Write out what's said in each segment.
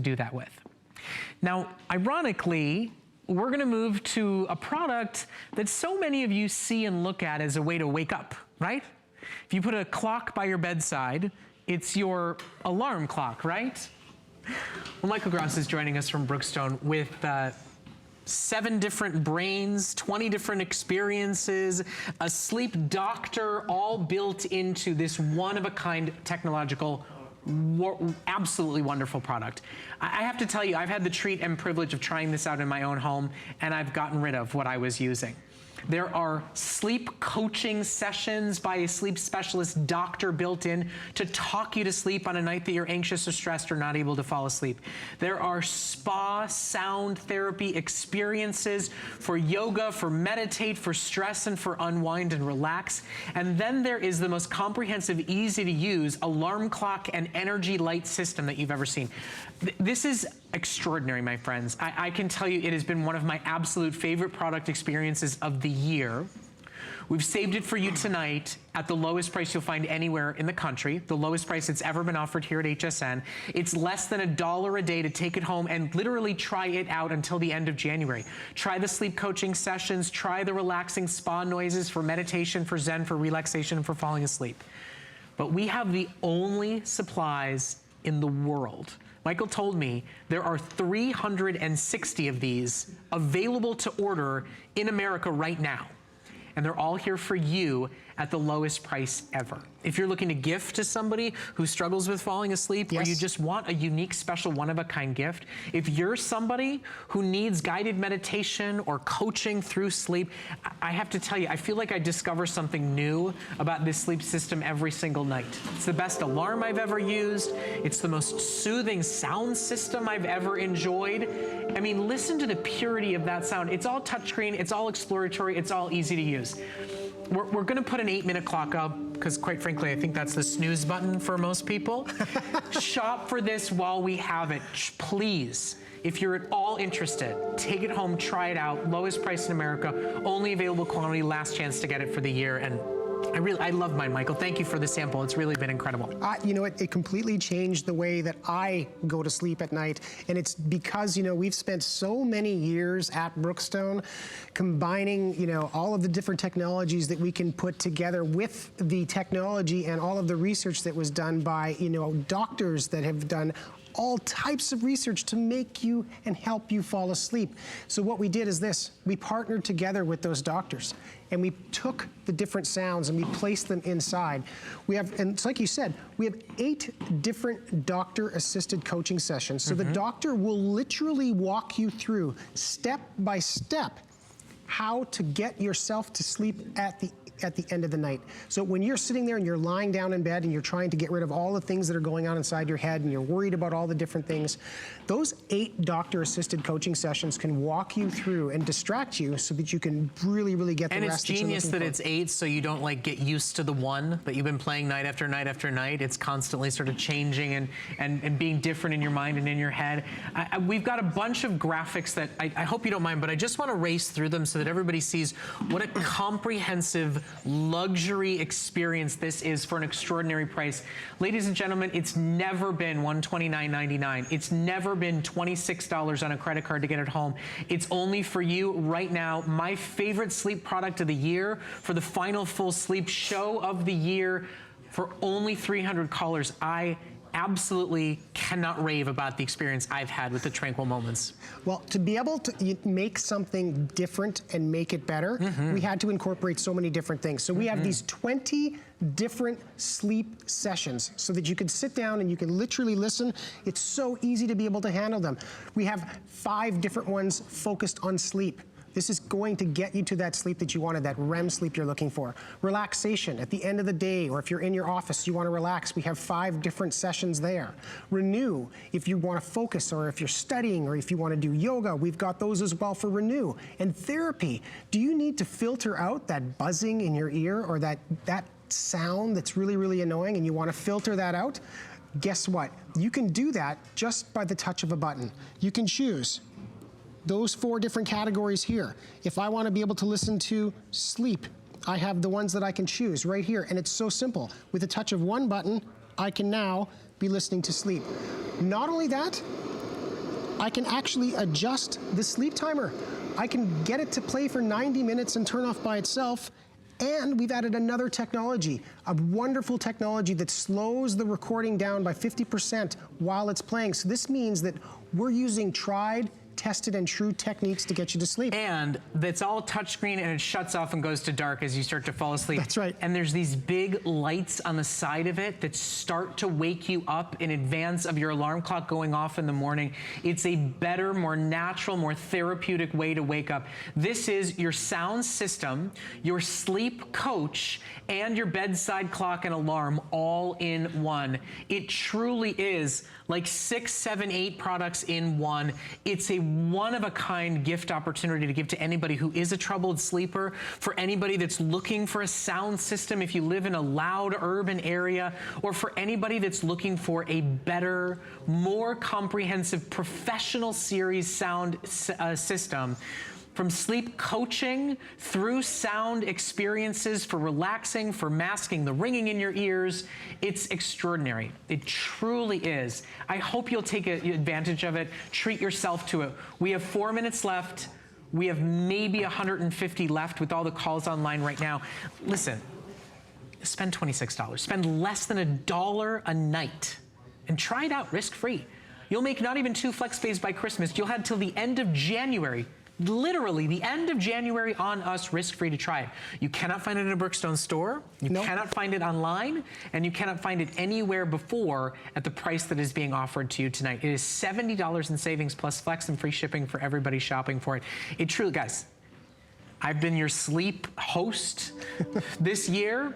do that with. Now, ironically, we're gonna move to a product that so many of you see and look at as a way to wake up, right? If you put a clock by your bedside, it's your alarm clock, right? Well, Michael Gross is joining us from Brookstone with 7 different brains, 20 different experiences, a sleep doctor, all built into this one-of-a-kind technological, absolutely wonderful product. I have to tell you, I've had the treat and privilege of trying this out in my own home, and I've gotten rid of what I was using. There are sleep coaching sessions by a sleep specialist doctor built in to talk you to sleep on a night that you're anxious or stressed or not able to fall asleep. There are spa sound therapy experiences for yoga, for meditate, for stress, and for unwind and relax. And then there is the most comprehensive, easy to use alarm clock and energy light system that you've ever seen. This is extraordinary, my friends. I can tell you it has been one of my absolute favorite product experiences of the year. We've saved it for you tonight at the lowest price you'll find anywhere in the country, the lowest price it's ever been offered here at HSN. It's less than $1 a day to take it home and literally try it out until the end of January. Try the sleep coaching sessions, try the relaxing spa noises for meditation, for zen, for relaxation, and for falling asleep. But we have the only supplies in the world. Michael told me there are 360 of these available to order in America right now. And they're all here for you at the lowest price ever. If you're looking to gift to somebody who struggles with falling asleep, yes, or you just want a unique, special, one-of-a-kind gift, if you're somebody who needs guided meditation or coaching through sleep, I have to tell you, I feel like I discover something new about this sleep system every single night. It's the best alarm I've ever used. It's the most soothing sound system I've ever enjoyed. I mean, listen to the purity of that sound. It's all touchscreen, it's all exploratory, it's all easy to use. We're gonna put an 8-minute clock up because quite frankly, I think that's the snooze button for most people. Shop for this while we have it, please. If you're at all interested, take it home, try it out. Lowest price in America, only available quantity, last chance to get it for the year. And I love mine, Michael. Thank you for the sample. It's really been incredible. You know, it completely changed the way that I go to sleep at night. And it's because, you know, we've spent so many years at Brookstone combining, you know, all of the different technologies that we can put together with the technology and all of the research that was done by, you know, doctors that have done all types of research to make you and help you fall asleep. So what we did is this, we partnered together with those doctors and we took the different sounds and we placed them inside. We have, and it's like you said, we have 8 different doctor-assisted coaching sessions. So the doctor will literally walk you through step by step how to get yourself to sleep at the end of the night. So when you're sitting there and you're lying down in bed and you're trying to get rid of all the things that are going on inside your head and you're worried about all the different things, those 8 doctor-assisted coaching sessions can walk you through and distract you so that you can really, really get the rest that you're looking for. And it's genius that it's 8 so you don't like get used to the one that you've been playing night after night after night. It's constantly sort of changing and being different in your mind and in your head. We've got a bunch of graphics that I hope you don't mind, but I just want to race through them so that everybody sees what a comprehensive luxury experience this is for an extraordinary price. Ladies and gentlemen, it's never been $129.99. It's never been $26 on a credit card to get it home. It's only for you right now. My favorite sleep product of the year for the final full sleep show of the year for only 300 callers. I absolutely cannot rave about the experience I've had with the Tranquil Moments. Well, to be able to make something different and make it better, we had to incorporate so many different things. So we have these 20 different sleep sessions so that you can sit down and you can literally listen. It's so easy to be able to handle them. We have 5 different ones focused on sleep. This is going to get you to that sleep that you wanted, that REM sleep you're looking for. Relaxation at the end of the day, or if you're in your office, you want to relax, we have 5 different sessions there. Renew, if you want to focus, or if you're studying, or if you want to do yoga, we've got those as well for Renew. And therapy, do you need to filter out that buzzing in your ear, or that sound that's really, really annoying, and you want to filter that out? Guess what? You can do that just by the touch of a button. You can choose those 4 different categories here. If I want to be able to listen to sleep, I have the ones that I can choose right here, and it's so simple. With the touch of one button, I can now be listening to sleep. Not only that, I can actually adjust the sleep timer. I can get it to play for 90 minutes and turn off by itself. And we've added another technology, a wonderful technology that slows the recording down by 50% while it's playing. So this means that we're using tried, tested and true techniques to get you to sleep. And it's all touchscreen and it shuts off and goes to dark as you start to fall asleep. That's right. And there's these big lights on the side of it that start to wake you up in advance of your alarm clock going off in the morning. It's a better, more natural, more therapeutic way to wake up. This is your sound system, your sleep coach, and your bedside clock and alarm all in one. It truly is like 6, 7, 8 products in one. It's a one-of-a-kind gift opportunity to give to anybody who is a troubled sleeper, for anybody that's looking for a sound system if you live in a loud urban area, or for anybody that's looking for a better, more comprehensive professional series sound system. From sleep coaching through sound experiences for relaxing, for masking the ringing in your ears, it's extraordinary. It truly is. I hope you'll take advantage of it. Treat yourself to it. We have 4 minutes left. We have maybe 150 left with all the calls online right now. Listen, spend $26. Spend less than $1 a night and try it out risk-free. You'll make not even 2 FlexPays by Christmas. You'll have till the end of January. Literally the end of January on us, risk-free to try it. You cannot find it in a Brookstone store, you cannot find it online, and you cannot find it anywhere before at the price that is being offered to you tonight. It is $70 in savings plus flex and free shipping for everybody shopping for it. It truly, guys, I've been your sleep host this year.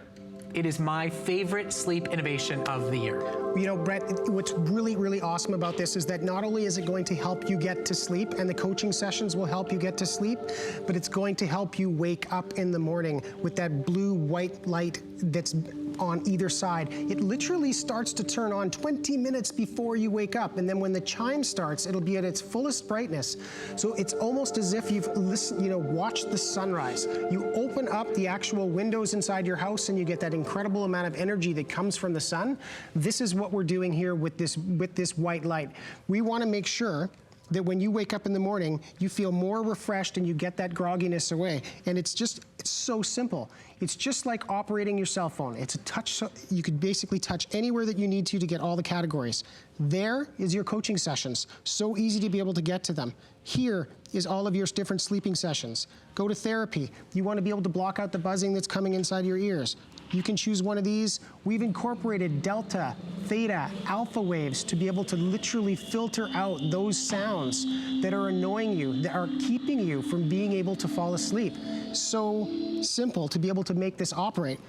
It is my favorite sleep innovation of the year. You know, Brett, what's really, really awesome about this is that not only is it going to help you get to sleep, and the coaching sessions will help you get to sleep, but it's going to help you wake up in the morning with that blue-white light that's on either side. It literally starts to turn on 20 minutes before you wake up, and then when the chime starts, it'll be at its fullest brightness. So it's almost as if you've watched the sunrise. You open up the actual windows inside your house and you get that incredible amount of energy that comes from the sun. This is what we're doing here with this white light. We want to make sure that when you wake up in the morning, you feel more refreshed and you get that grogginess away. And it's so simple. It's just like operating your cell phone. It's a touch, so you could basically touch anywhere that you need to get all the categories. There is your coaching sessions. So easy to be able to get to them. Here is all of your different sleeping sessions. Go to therapy. You want to be able to block out the buzzing that's coming inside your ears. You can choose one of these. We've incorporated delta, theta, alpha waves to be able to literally filter out those sounds that are annoying you, that are keeping you from being able to fall asleep. So simple to be able to make this operate.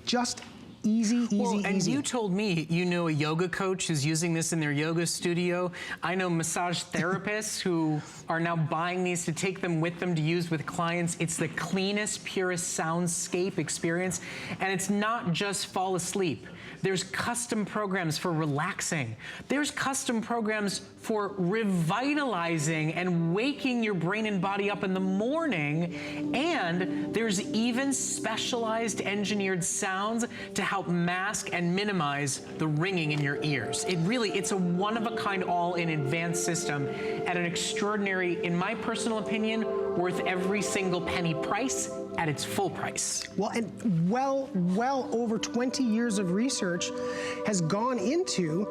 Just easy, easy. And you told me you know a yoga coach who's using this in their yoga studio. I know massage therapists who are now buying these to take them with them to use with clients. It's the cleanest, purest soundscape experience. And it's not just fall asleep. There's custom programs for relaxing. There's custom programs for revitalizing and waking your brain and body up in the morning. And there's even specialized engineered sounds to help mask and minimize the ringing in your ears. It's a one-of-a-kind all-in advanced system at an extraordinary, in my personal opinion, worth every single penny price at its full price. Well, and well over 20 years of research has gone into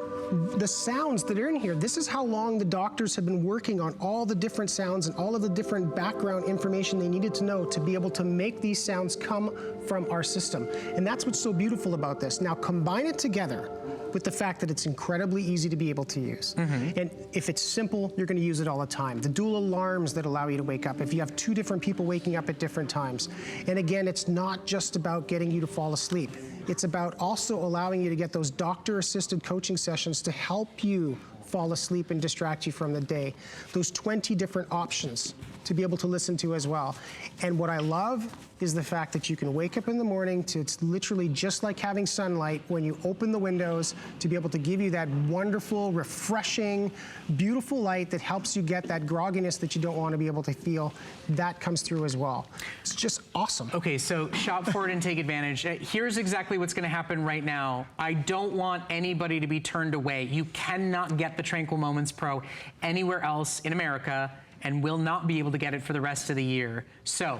the sounds that are in here. This is how long the doctors have been working on all the different sounds and all of the different background information they needed to know to be able to make these sounds come from our system. And that's what's so beautiful about this. Now combine it together with the fact that it's incredibly easy to be able to use. And if it's simple, you're gonna use it all the time. The dual alarms that allow you to wake up, if you have 2 different people waking up at different times. And again, it's not just about getting you to fall asleep. It's about also allowing you to get those doctor-assisted coaching sessions to help you fall asleep and distract you from the day. Those 20 different options to be able to listen to as well. And what I love is the fact that you can wake up in the morning to, it's literally just like having sunlight when you open the windows, to be able to give you that wonderful, refreshing, beautiful light that helps you get that grogginess that you don't want to be able to feel. That comes through as well. It's just awesome. Okay, so shop for it and take advantage. Here's exactly what's going to happen right now. I don't want anybody to be turned away. You cannot get the Tranquil Moments Pro anywhere else in America and will not be able to get it for the rest of the year. So